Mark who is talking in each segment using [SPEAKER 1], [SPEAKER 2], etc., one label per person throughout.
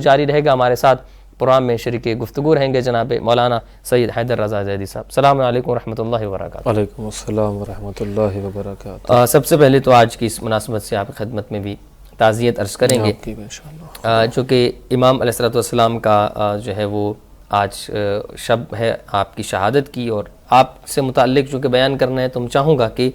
[SPEAKER 1] جاری رہے گا۔ ہمارے ساتھ پروگرام میں شریک گفتگو رہیں گے جناب مولانا سید حیدر رضا زیدی صاحب۔ السلام علیکم ورحمۃ اللہ وبرکاتہ۔
[SPEAKER 2] وعلیکم السلام ورحمۃ اللہ وبرکاتہ۔
[SPEAKER 1] سب سے پہلے تو آج کی اس مناسبت سے آپ کی خدمت میں بھی تعزیت عرض کریں گے، جو کہ امام علیہ السلام کا جو ہے وہ آج شب ہے آپ کی شہادت کی، اور آپ سے متعلق چونکہ بیان کرنا ہے تو میں چاہوں گا کہ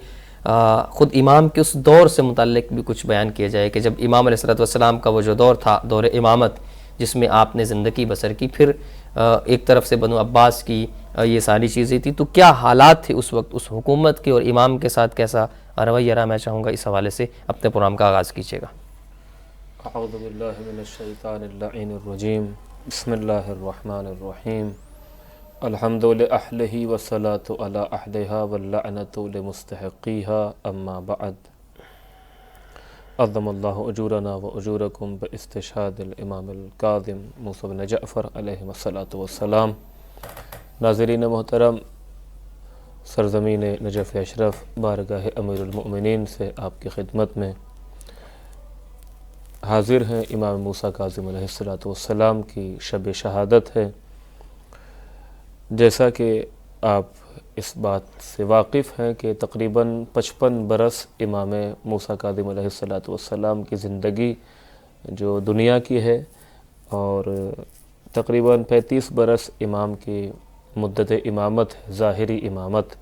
[SPEAKER 1] خود امام کے اس دور سے متعلق بھی کچھ بیان کیا جائے کہ جب امام علیہ السلام کا وہ جو دور تھا، دور امامت، جس میں آپ نے زندگی بسر کی، پھر ایک طرف سے بنو عباس کی یہ ساری چیزیں تھی، تو کیا حالات تھے اس وقت اس حکومت کے، اور امام کے ساتھ کیسا رویہ رہا؟ میں چاہوں گا اس حوالے سے اپنے پروگرام کا آغاز کیجیے گا۔
[SPEAKER 2] اعوذ باللہ من الشیطان اللعین الرجیم، بسم اللہ الرحمن الرحیم، الحمد لأہلہ والصلاة علی اہلہا واللعنۃ لمستحقیہا، اما بعد، عظم اللہ اجورنا و اجورکم باستشہاد الامام الکاظم موسیٰ بن جعفر علیہ الصلاۃ والسلام۔ ناظرین محترم، سرزمین نجف اشرف، بارگاہ امیر المؤمنین سے آپ کی خدمت میں حاضر ہیں۔ امام موسیٰ کاظم علیہ السلام کی شب شہادت ہے۔ جیسا کہ آپ اس بات سے واقف ہیں کہ تقریباً 55 برس امام موسیٰ کاظم علیہ السلام کی زندگی جو دنیا کی ہے، اور تقریباً 35 برس امام کی مدت امامت، ظاہری امامت،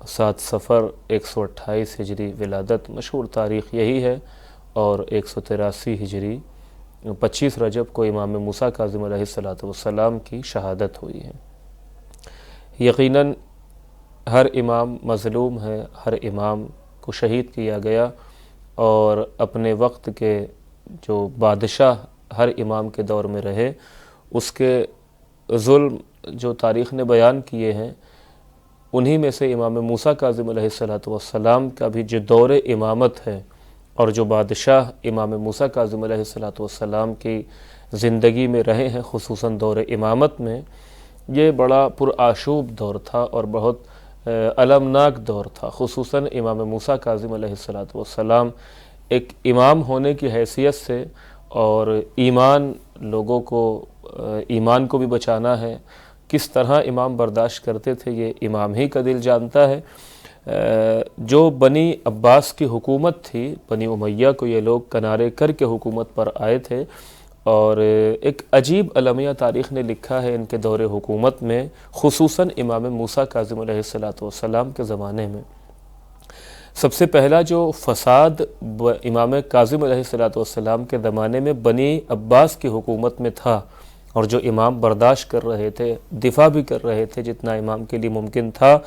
[SPEAKER 2] 7 صفر 128 ہجری ولادت، مشہور تاریخ یہی ہے، اور 183 ہجری 25 رجب کو امام موسیٰ کاظم علیہ السلام کی شہادت ہوئی ہے۔ یقیناً ہر امام مظلوم ہے، ہر امام کو شہید کیا گیا، اور اپنے وقت کے جو بادشاہ ہر امام کے دور میں رہے، اس کے ظلم جو تاریخ نے بیان کیے ہیں، انہی میں سے امام موسیٰ کاظم علیہ السلام کا بھی جو دور امامت ہے، اور جو بادشاہ امام موسیٰ کاظم علیہ السلام کی زندگی میں رہے ہیں، خصوصاً دور امامت میں، یہ بڑا پرآشوب دور تھا اور بہت المناک دور تھا۔ خصوصاً امام موسیٰ کاظم علیہ السلام ایک امام ہونے کی حیثیت سے، اور ایمان لوگوں کو ایمان کو بھی بچانا ہے، کس طرح امام برداشت کرتے تھے یہ امام ہی کا دل جانتا ہے۔ جو بنی عباس کی حکومت تھی، بنی امیہ کو یہ لوگ کنارے کر کے حکومت پر آئے تھے، اور ایک عجیب المیہ تاریخ نے لکھا ہے ان کے دور حکومت میں، خصوصاً امام موسیٰ کاظم علیہ السلام کے زمانے میں۔ سب سے پہلا جو فساد امام کاظم علیہ السلام کے زمانے میں بنی عباس کی حکومت میں تھا، اور جو امام برداشت کر رہے تھے، دفاع بھی کر رہے تھے جتنا امام کے لیے ممکن تھا،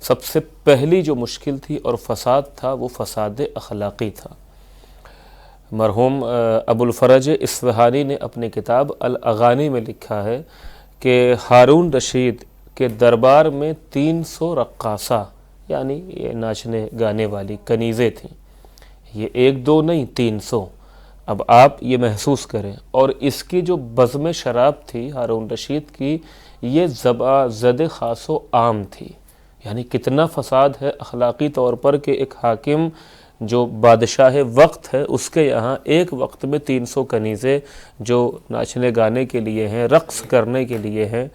[SPEAKER 2] سب سے پہلی جو مشکل تھی اور فساد تھا وہ فساد اخلاقی تھا۔ مرحوم ابو الفرج اصفہانی نے اپنی کتاب الاغانی میں لکھا ہے کہ ہارون رشید کے دربار میں 300 رقاصہ، یعنی یہ ناچنے گانے والی کنیزیں تھیں، یہ 1 2 نہیں 300۔ اب آپ یہ محسوس کریں، اور اس کی جو بزم شراب تھی ہارون رشید کی، یہ زد خاص و عام تھی۔ یعنی کتنا فساد ہے اخلاقی طور پر کہ ایک حاکم جو بادشاہ وقت ہے، اس کے یہاں ایک وقت میں 300 کنیزیں جو ناچنے گانے کے لیے ہیں، رقص کرنے کے لیے ہیں،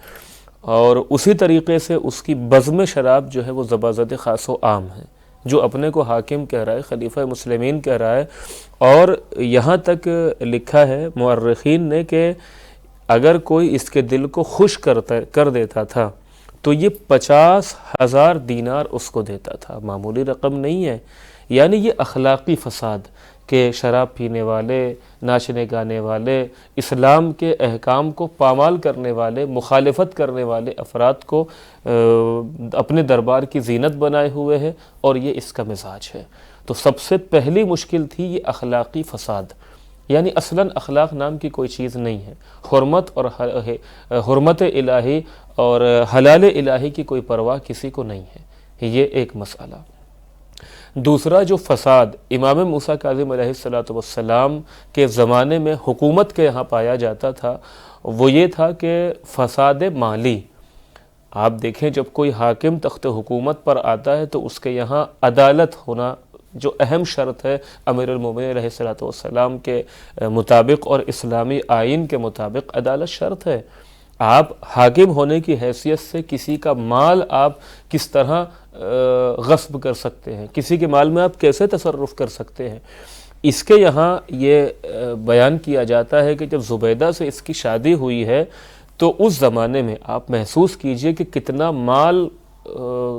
[SPEAKER 2] اور اسی طریقے سے اس کی بزم شراب جو ہے وہ زد خاص و عام ہے، جو اپنے کو حاکم کہہ رہا ہے، خلیفہ مسلمین کہہ رہا ہے۔ اور یہاں تک لکھا ہے مورخین نے کہ اگر کوئی اس کے دل کو خوش کر دیتا تھا تو یہ 50,000 دینار اس کو دیتا تھا، معمولی رقم نہیں ہے۔ یعنی یہ اخلاقی فساد کہ شراب پینے والے، ناچنے گانے والے، اسلام کے احکام کو پامال کرنے والے، مخالفت کرنے والے افراد کو اپنے دربار کی زینت بنائے ہوئے ہیں، اور یہ اس کا مزاج ہے۔ تو سب سے پہلی مشکل تھی یہ اخلاقی فساد، یعنی اصلاً اخلاق نام کی کوئی چیز نہیں ہے، حرمت اور حرمت الہی اور حلال الہی کی کوئی پرواہ کسی کو نہیں ہے، یہ ایک مسئلہ۔ دوسرا جو فساد امام موسیٰ کاظم علیہ السلام کے زمانے میں حکومت کے یہاں پایا جاتا تھا، وہ یہ تھا کہ فساد مالی۔ آپ دیکھیں جب کوئی حاکم تخت حکومت پر آتا ہے تو اس کے یہاں عدالت ہونا جو اہم شرط ہے امیر المومنین علیہ الصلوۃ والسلام کے مطابق اور اسلامی آئین کے مطابق عدالت شرط ہے۔ آپ حاکم ہونے کی حیثیت سے کسی کا مال آپ کس طرح غصب کر سکتے ہیں، کسی کے مال میں آپ کیسے تصرف کر سکتے ہیں، اس کے یہاں یہ بیان کیا جاتا ہے کہ جب زبیدہ سے اس کی شادی ہوئی ہے تو اس زمانے میں آپ محسوس کیجئے کہ کتنا مال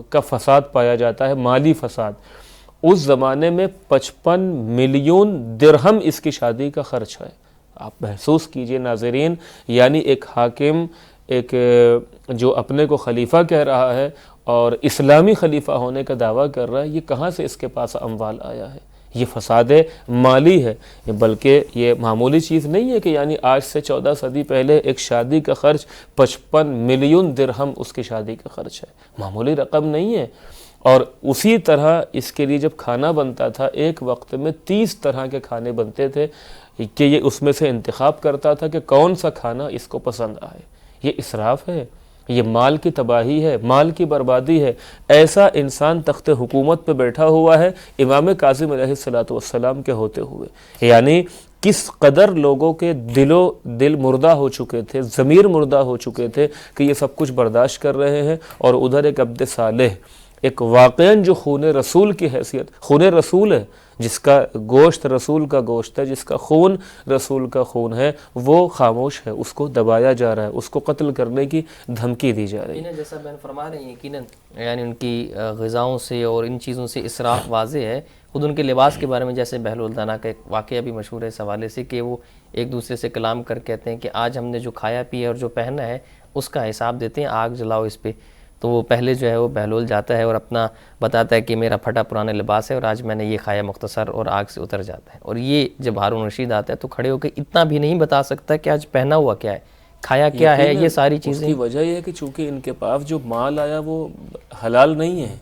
[SPEAKER 2] کا فساد پایا جاتا ہے، مالی فساد۔ اس زمانے میں 55 ملین درہم اس کی شادی کا خرچ ہے۔ آپ محسوس کیجئے ناظرین، یعنی ایک حاکم، ایک جو اپنے کو خلیفہ کہہ رہا ہے اور اسلامی خلیفہ ہونے کا دعویٰ کر رہا ہے، یہ کہاں سے اس کے پاس اموال آیا ہے؟ یہ فساد مالی ہے، بلکہ یہ معمولی چیز نہیں ہے کہ یعنی آج سے 14 صدی پہلے ایک شادی کا خرچ 55 ملین درہم اس کی شادی کا خرچ ہے، معمولی رقم نہیں ہے۔ اور اسی طرح اس کے لیے جب کھانا بنتا تھا، ایک وقت میں 30 طرح کے کھانے بنتے تھے کہ یہ اس میں سے انتخاب کرتا تھا کہ کون سا کھانا اس کو پسند آئے۔ یہ اسراف ہے، یہ مال کی تباہی ہے، مال کی بربادی ہے۔ ایسا انسان تخت حکومت پہ بیٹھا ہوا ہے امام کاظم علیہ الصلوۃ والسلام کے ہوتے ہوئے، یعنی کس قدر لوگوں کے دل مردہ ہو چکے تھے، ضمیر مردہ ہو چکے تھے کہ یہ سب کچھ برداشت کر رہے ہیں، اور ادھر ایک عبد صالح، ایک واقعاً جو خون رسول کی حیثیت، خون رسول ہے، جس کا گوشت رسول کا گوشت ہے، جس کا خون رسول کا خون ہے، وہ خاموش ہے، اس کو دبایا جا رہا ہے، اس کو قتل کرنے کی دھمکی دی جا رہی ہے۔
[SPEAKER 1] جیسا بہن فرما رہے ہیں، یقیناً یعنی ان کی غذاؤں سے اور ان چیزوں سے اسراف واضح ہے۔ خود ان کے لباس کے بارے میں جیسے بہلول دانا کا ایک واقعہ بھی مشہور ہے اس حوالے سے کہ وہ ایک دوسرے سے کلام کر کہتے ہیں کہ آج ہم نے جو کھایا پیا اور جو پہنا ہے اس کا حساب دیتے ہیں، آگ جلاؤ اس پہ۔ تو وہ پہلے جو ہے وہ بہلول جاتا ہے اور اپنا بتاتا ہے کہ میرا پھٹا پرانا لباس ہے اور آج میں نے یہ کھایا مختصر، اور آگ سے اتر جاتا ہے۔ اور یہ جب ہارون رشید آتا ہے تو کھڑے ہو کے اتنا بھی نہیں بتا سکتا کہ آج پہنا ہوا کیا ہے، کھایا کیا ہے، یہ ساری چیزیں۔
[SPEAKER 2] اس کی وجہ یہ ہے کہ چونکہ ان کے پاس جو مال آیا وہ حلال نہیں ہے،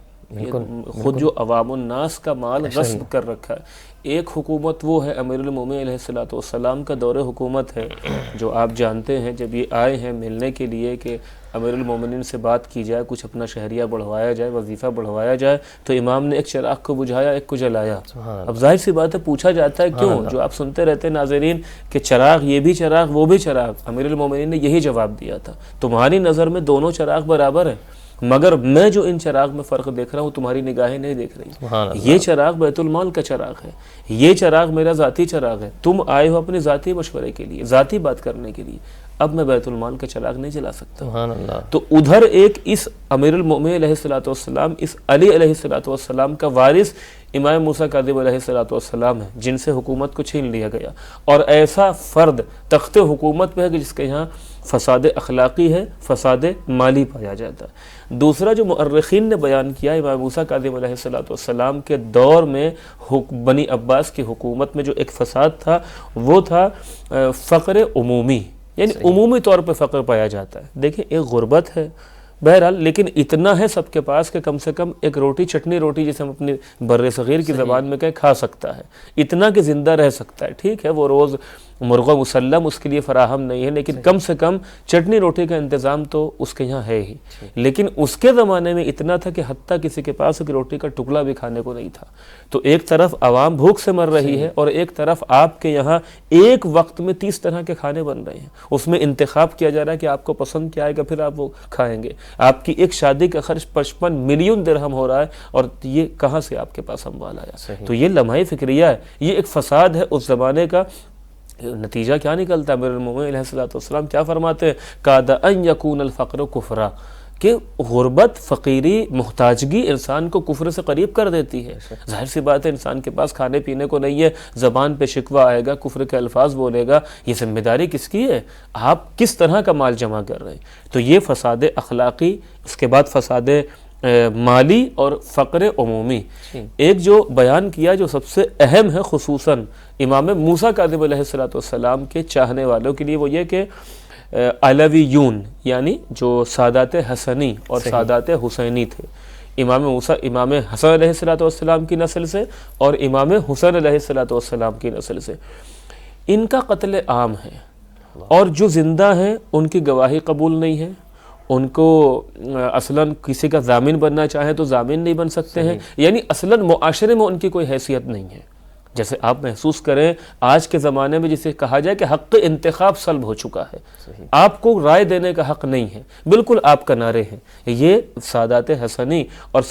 [SPEAKER 2] خود جو عوام الناس کا مال غصب کر رکھا ہے۔ ایک حکومت وہ ہے امیر المومنین علیہ الصلوۃ والسلام کا دور حکومت ہے، جو آپ جانتے ہیں جب یہ آئے ہیں ملنے کے لیے کہ امیر المومنین سے بات کی جائے، کچھ اپنا شہریہ بڑھوایا جائے، وظیفہ بڑھوایا جائے، تو امام نے ایک چراغ کو بجھایا، ایک کو جلایا۔ اب ظاہر سی بات ہے پوچھا جاتا ہے کیوں، جو آپ سنتے رہتے ہیں ناظرین کہ چراغ، یہ بھی چراغ وہ بھی چراغ، امیر المومنین نے یہی جواب دیا تھا، تمہاری نظر میں دونوں چراغ برابر ہیں، مگر میں جو ان چراغ میں فرق دیکھ رہا ہوں تمہاری نگاہیں نہیں دیکھ رہی۔ یہ چراغ بیت المال کا چراغ ہے، یہ چراغ میرا ذاتی چراغ ہے، تم آئے ہو اپنے ذاتی مشورے کے لیے، ذاتی بات کرنے کے لیے، اب میں بیت المال کا چراغ نہیں جلا سکتا۔ تو ادھر ایک اس امیر المومنین علیہ الصلوۃ والسلام، اس علی علیہ الصلوۃ والسلام کا وارث امام موسیٰ کاظم علیہ الصلوۃ والسلام ہے، جن سے حکومت کو چھین لیا گیا، اور ایسا فرد تخت حکومت پہ ہے کہ جس کے یہاں فساد اخلاقی ہے، فساد مالی پایا جاتا ہے۔ دوسرا جو مؤرخین نے بیان کیا، امام موسیٰ کاظم علیہ الصلوۃ والسلام کے دور میں بنی عباس کی حکومت میں جو ایک فساد تھا وہ تھا فقر عمومی، یعنی عمومی طور پہ فقر پایا جاتا ہے۔ دیکھیں ایک غربت ہے بہرحال، لیکن اتنا ہے سب کے پاس کہ کم سے کم ایک روٹی، چٹنی روٹی جسے ہم اپنی بر صغیر کی زبان میں کہیں کھا سکتا ہے، اتنا کہ زندہ رہ سکتا ہے۔ ٹھیک ہے وہ روز مرغ و مسلم اس کے لیے فراہم نہیں ہے، لیکن کم سے کم چٹنی روٹی کا انتظام تو اس کے یہاں ہے ہی۔ لیکن اس کے زمانے میں اتنا تھا کہ حتیٰ کسی کے پاس ایک روٹی کا ٹکڑا بھی کھانے کو نہیں تھا۔ تو ایک طرف عوام بھوک سے مر رہی ہے، اور ایک طرف آپ کے یہاں ایک وقت میں 30 طرح کے کھانے بن رہے ہیں، اس میں انتخاب کیا جا رہا ہے کہ آپ کو پسند کیا آئے گا، پھر آپ وہ کھائیں گے۔ آپ کی ایک شادی کا خرچ 55 ملین درہم ہو رہا ہے، اور یہ کہاں سے آپ کے پاس اموال آیا؟ تو یہ لمحہ فکریہ ہے، یہ ایک فساد ہے اس زمانے کا۔ نتیجہ کیا نکلتا ہے؟ امیر المومنین علیہ الصلوۃ والسلام کیا فرماتے ہیں؟ کاد ان یکون الفقر کفرا، کہ غربت، فقیری، محتاجگی انسان کو کفر سے قریب کر دیتی ہے۔ ظاہر سی بات ہے انسان کے پاس کھانے پینے کو نہیں ہے، زبان پہ شکوہ آئے گا، کفر کے الفاظ بولے گا، یہ ذمہ داری کس کی ہے؟ آپ کس طرح کا مال جمع کر رہے ہیں؟ تو یہ فساد اخلاقی، اس کے بعد فساد مالی اور فقر عمومی۔ ایک جو بیان کیا جو سب سے اہم ہے خصوصاً امام موسیٰ کاظم علیہ الصلوۃ والسلام کے چاہنے والوں کے لیے، وہ یہ کہ علویون یعنی جو سادات حسنی اور سادات حسینی تھے، امام موسیٰ، امام حسن علیہ الصلوۃ والسلام کی نسل سے اور امام حسین علیہ الصلوۃ والسلام کی نسل سے، ان کا قتل عام ہے، اور جو زندہ ہیں ان کی گواہی قبول نہیں ہے، ان کو اصلاً کسی کا ضامن بننا چاہیں تو ضامن نہیں بن سکتے ہیں، یعنی اصلاً معاشرے میں ان کی کوئی حیثیت نہیں ہے۔ جیسے آپ محسوس کریں آج کے زمانے میں جسے کہا جائے کہ حق انتخاب سلب ہو چکا ہے، آپ کو رائے دینے کا حق نہیں ہے، بالکل آپ کنارے ہیں۔ یہ سادات حسنی اور